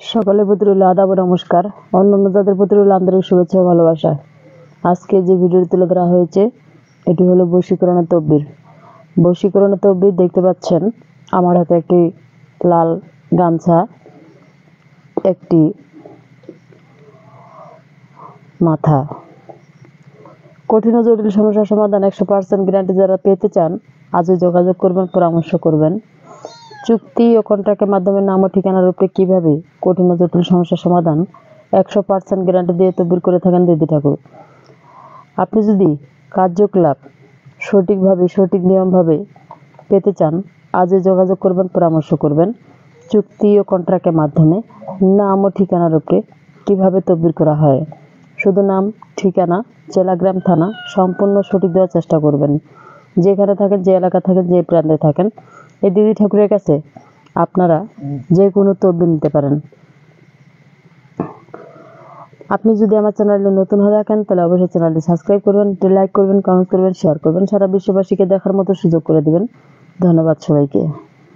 সকলের প্রতি রইল আদাব ও নমস্কার। অন্যান্য জাতের প্রতি রইল আন্তরিক শুভেচ্ছা ও ভালোবাসা। আজকে যে ভিডিওটি তুলে ধরা হয়েছে এটি হলো বশীকরণের তদবির। বশীকরণের তদবির দেখতে পাচ্ছেন আমার হাতে একটি লাল গামছা, একটি মাথা। কঠিন ও জটিল সমস্যার সমাধান 100% গ্যারান্টি যারা পেতে চান আজই যোগাযোগ করবেন, পরামর্শ করবেন। চুক্তি ও কন্ট্রাক্টের মাধ্যমে নাম ও ঠিকানার উপরে কিভাবে কঠিন ও জটিল সমস্যার সমাধান 100% গ্যারান্টি দিয়ে তদবির করে থাকেন দিদি ঠাকুর। আপনি যদি কার্যকলাপ সঠিকভাবে সঠিক নিয়মভাবে পেতে চান আজই যোগাযোগ করবেন, পরামর্শ করবেন। চুক্তি ও কন্ট্রাক্টের মাধ্যমে নাম ও ঠিকানার উপরে কিভাবে তদবির করা হয়, শুধু নাম, ঠিকানা, জেলা, গ্রাম, থানা সম্পূর্ণ সঠিক দেওয়ার চেষ্টা করবেন। যেখানে থাকেন, যে এলাকা থাকেন, যে প্রান্তে থাকেন, এই দিদি ঠাকুরের কাছে আপনারা যে কোনো তদবির নিতে পারেন। আপনি যদি আমার চ্যানেলে নতুন হয়ে থাকেন তাহলে অবশ্যই চ্যানেলটি সাবস্ক্রাইব করবেন, লাইক করবেন, কমেন্ট করবেন, শেয়ার করবেন, সারা বিশ্ববাসীকে দেখার মতো সুযোগ করে দিবেন। ধন্যবাদ সবাইকে।